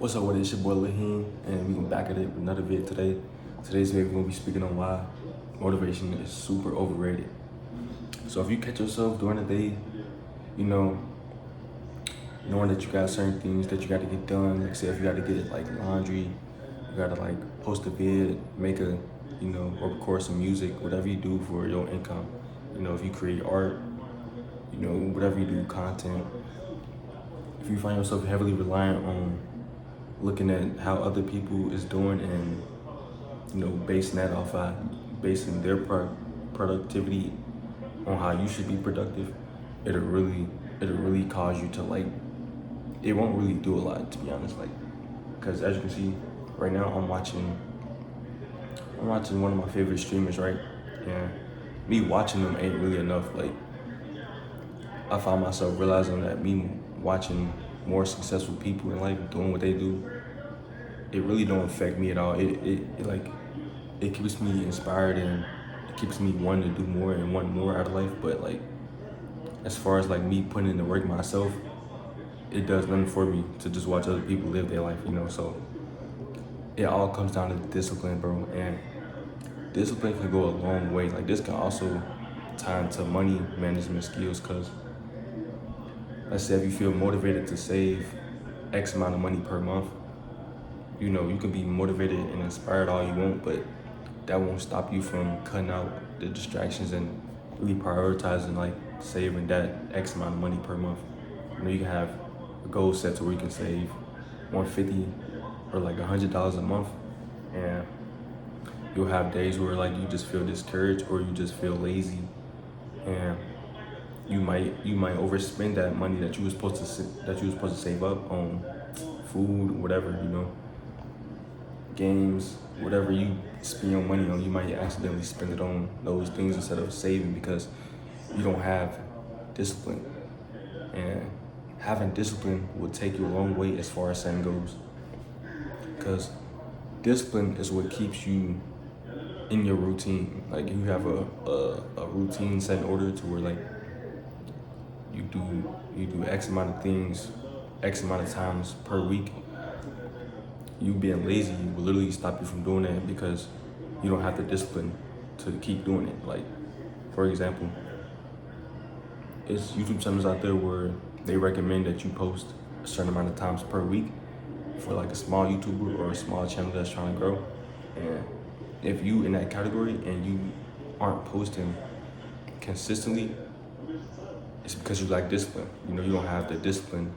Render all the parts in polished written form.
What's up with it? It's your boy Laheen, and we back at it with another vid today. Today's vid we're gonna be speaking on why motivation is super overrated. So if you catch yourself during the day, you know, knowing that you got certain things that you got to get done, like say if you got to get like laundry, you got to like post a vid, make a, or record some music, whatever you do for your income. If you create art, whatever you do, content. If you find yourself heavily reliant on looking at how other people is doing and basing that off basing their productivity on how you should be productive, it'll really cause you to like, it won't really do a lot, to be honest, like, because as you can see right now I'm watching one of my favorite streamers, right? And me watching them ain't really enough. Like, I found myself realizing that me watching more successful people in life doing what they do, it really don't affect me at all. It keeps me inspired and it keeps me wanting to do more and want more out of life. But like, as far as like me putting in the work myself, it does nothing for me to just watch other people live their life, So it all comes down to discipline, bro. And discipline can go a long way. Like, this can also tie into money management skills, because let's say if you feel motivated to save X amount of money per month, you can be motivated and inspired all you want, but that won't stop you from cutting out the distractions and really prioritizing like saving that X amount of money per month. You can have a goal set to where you can save $150 or like $100 a month, and you'll have days where like you just feel discouraged or you just feel lazy, and you might overspend that money that you were supposed to save up on food, whatever, games, whatever you spend your money on. You might accidentally spend it on those things instead of saving, because you don't have discipline. And having discipline will take you a long way as far as saying goes, because discipline is what keeps you in your routine. Like, you have a routine set in order to where like you do X amount of things, X amount of times per week. You being lazy will literally stop you from doing that, because you don't have the discipline to keep doing it. Like, for example, it's YouTube channels out there where they recommend that you post a certain amount of times per week for like a small YouTuber or a small channel that's trying to grow. And if you in that category and you aren't posting consistently, it's because you lack discipline. You don't have the discipline,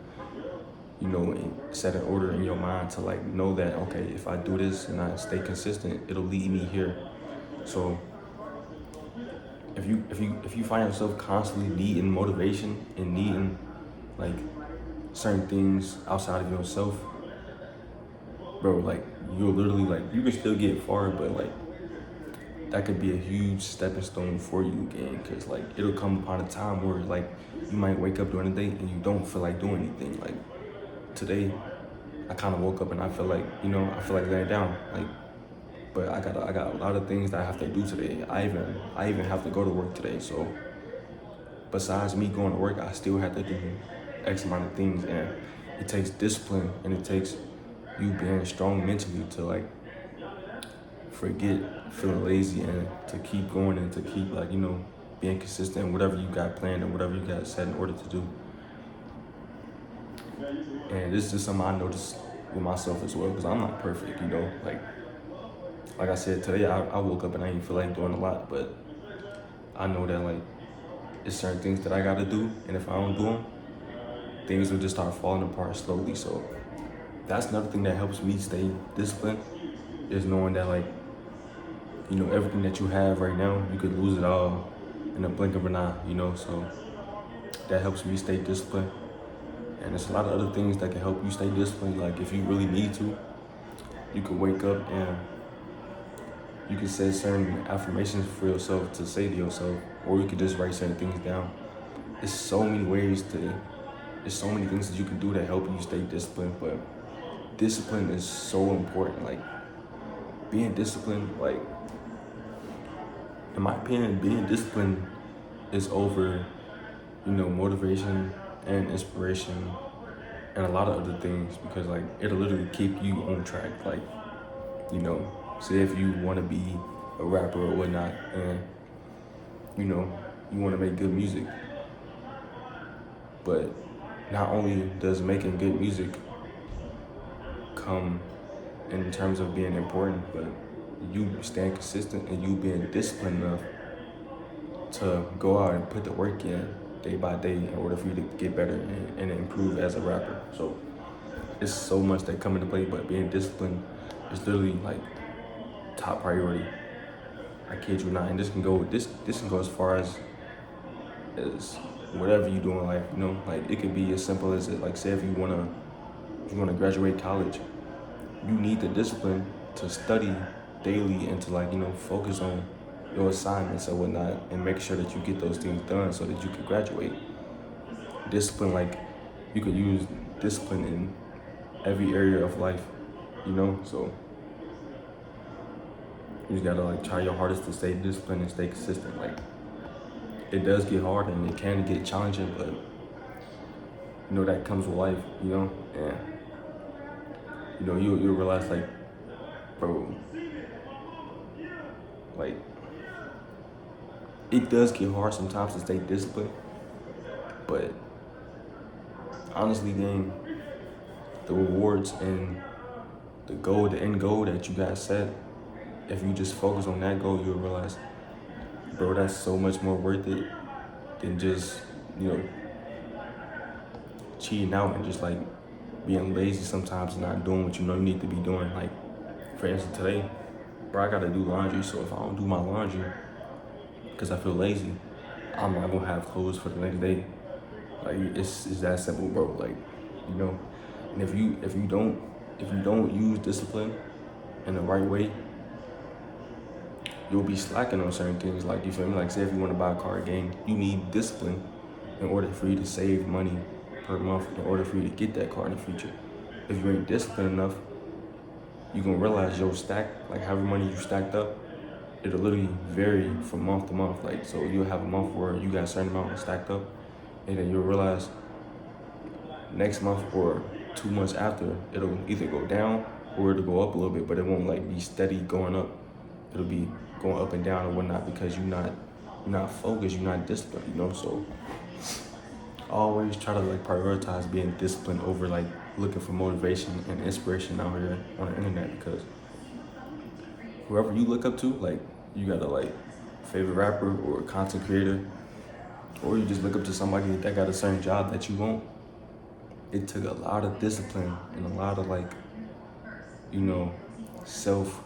set in order in your mind to like know that, okay, if I do this and I stay consistent, it'll lead me here. So if you find yourself constantly needing motivation and needing like certain things outside of yourself, bro, like, you'll literally like, you can still get far, but like that could be a huge stepping stone for you again, because like it'll come upon a time where like you might wake up during the day and you don't feel like doing anything. Like today, I kind of woke up and I feel like laying down, like, but I got a lot of things that I have to do today. I even have to go to work today. So besides me going to work, I still have to do X amount of things, and it takes discipline and it takes you being strong mentally to like forget feeling lazy and to keep going and to keep like, being consistent in whatever you got planned and whatever you got set in order to do. And this is just something I noticed with myself as well, because I'm not perfect, like I said, today I woke up and I didn't feel like doing a lot, but I know that like it's certain things that I gotta do, and if I don't do them, things will just start falling apart slowly. So that's another thing that helps me stay disciplined, is knowing that like, everything that you have right now, you could lose it all in a blink of an eye, so that helps me stay disciplined. And there's a lot of other things that can help you stay disciplined. Like, if you really need to, you could wake up and you can say certain affirmations for yourself to say to yourself, or you could just write certain things down. There's so many things that you can do that help you stay disciplined, but discipline is so important. Like, being disciplined, like, in my opinion, being disciplined is over, motivation and inspiration and a lot of other things, because like it'll literally keep you on track. Like, you know, say if you want to be a rapper or whatnot, and you know, you want to make good music, but not only does making good music come in terms of being important, but you staying consistent and you being disciplined enough to go out and put the work in day by day in order for you to get better and improve as a rapper. So it's so much that come into play, but being disciplined is literally like top priority. I kid you not, and this can go as far as whatever you do in life. You know, like it could be as simple as it, like say if you wanna graduate college, you need the discipline to study daily and to like, you know, focus on your assignments and whatnot and make sure that you get those things done so that you can graduate. Discipline, like you could use discipline in every area of life, you know? So you just gotta like try your hardest to stay disciplined and stay consistent. Like it does get hard and it can get challenging, but you know that comes with life, you know? And you know, you'll realize like, bro, like it does get hard sometimes to stay disciplined, but honestly, gang, the rewards and the end goal that you got set, if you just focus on that goal, you'll realize, bro, that's so much more worth it than just, you know, cheating out and just like being lazy sometimes and not doing what you know you need to be doing. Like, for instance, today, bro, I gotta do laundry, so if I don't do my laundry because I feel lazy, I'm not gonna have clothes for the next day. Like it's that simple, bro. Like, you know, and if you don't use discipline in the right way, you'll be slacking on certain things. Like, you feel me? Like, say if you want to buy a car game, you need discipline in order for you to save money per month in order for you to get that car in the future. If you ain't disciplined enough, you're gonna realize your stack, like however money you stacked up, it'll literally vary from month to month. Like, so you'll have a month where you got a certain amount stacked up, and then you'll realize next month or 2 months after, it'll either go down or it'll go up a little bit, but it won't like be steady going up. It'll be going up and down or whatnot because you're not focused, you're not disciplined, you know? So always try to like prioritize being disciplined over like looking for motivation and inspiration out here on the internet, because whoever you look up to, like you got a like favorite rapper or content creator, or you just look up to somebody that got a certain job that you want. It took a lot of discipline and a lot of like, you know, self,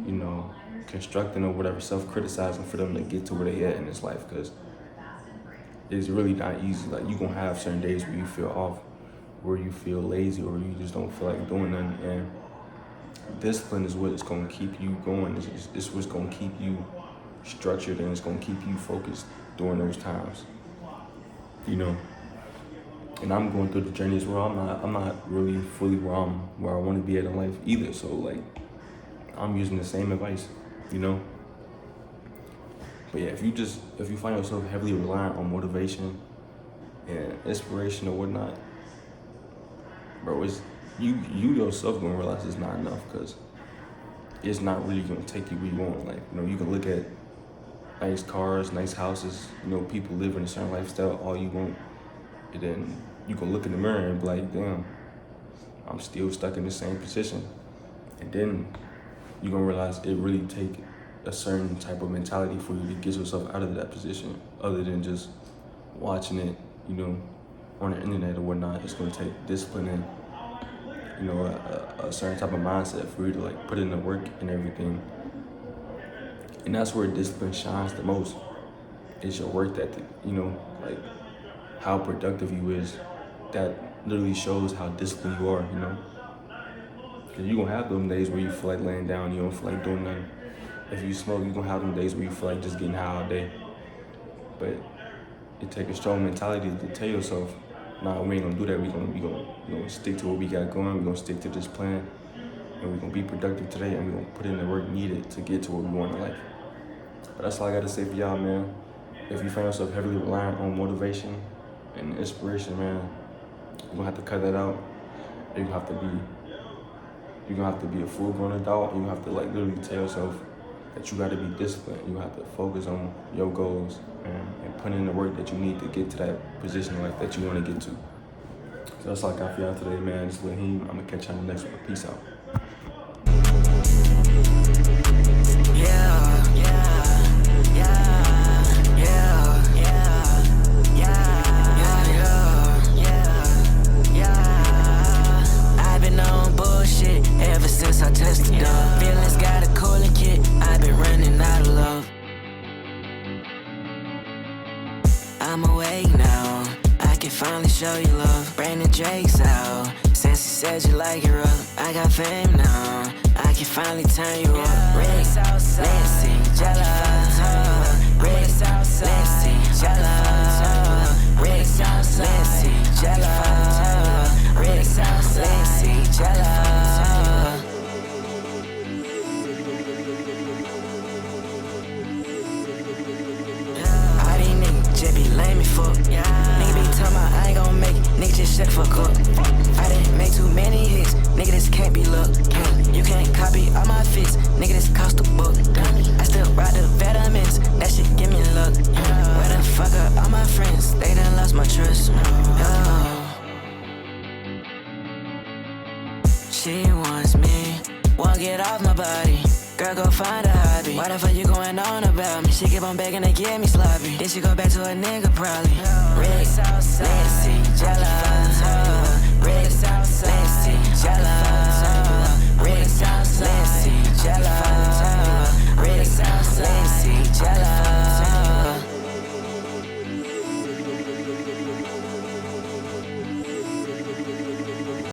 you know, constructing or whatever, self-criticizing for them to get to where they at in this life, because it's really not easy. Like, you gonna have certain days where you feel off, where you feel lazy, or you just don't feel like doing nothing, and discipline is what's gonna keep you going. It's what's gonna keep you structured, and it's gonna keep you focused during those times, you know? And I'm going through the journey as well. I'm not really fully where I want to be at in life either. So like, I'm using the same advice, you know. But yeah, if you find yourself heavily reliant on motivation and inspiration or whatnot, bro, it's you yourself gonna realize it's not enough, because it's not really gonna take you where you want. Like, you know, you can look at nice cars, nice houses, you know, people living a certain lifestyle all you want, and then you can look in the mirror and be like, damn, I'm still stuck in the same position. And then you're gonna realize it really take a certain type of mentality for you to get yourself out of that position, other than just watching it, you know, on the internet or whatnot. It's gonna take discipline and, you know, a certain type of mindset for you to like put in the work and everything. And that's where discipline shines the most. It's your work ethic, you know, like how productive you is. That literally shows how disciplined you are, you know? Because you're gonna have them days where you feel like laying down, you don't feel like doing nothing. If you smoke, you're gonna have them days where you feel like just getting high all day. But it takes a strong mentality to tell yourself, nah, we ain't gonna do that. We gonna stick to what we got going. We're gonna stick to this plan, and we're gonna be productive today, and we're gonna put in the work needed to get to where we want in life. But that's all I gotta say for y'all, man. If you find yourself heavily reliant on motivation and inspiration, man, You're gonna have to cut that out. And you're gonna have to be a full-grown adult, and you have to like literally tell yourself that you gotta be disciplined. You have to focus on your goals and put in the work that you need to get to that position in life that you wanna get to. So that's all I got for y'all today, man. This is Laheem. I'm gonna catch y'all in the next one. Peace out. Since I tested up, feelings got a cooling kit. I've been running out of love. I'm awake now. I can finally show you love. Brandon Drake's out. Since he said you like it rough, I got fame now. I can finally turn you up. Red, Lexi, Jella. Red, Lexi, Jella. Red, Lexi, Jella. Red, Lexi, Jella. Just be lame as fuck. Nigga be talking about I ain't gon' make it. Nigga just shut the fuck up. I didn't make too many hits. Nigga, this can't be luck. You can't copy all my fits. Nigga, this cost a buck. I still ride the vitamins. That shit give me luck. Where the fuck are all my friends? They done lost my trust. She wants me. Won't get off my body. Girl, go find a hobby. Why the fuck you going on about me? She keep on begging to get me sloppy. Then she go back to a nigga probably. Red, Lexi, Jella.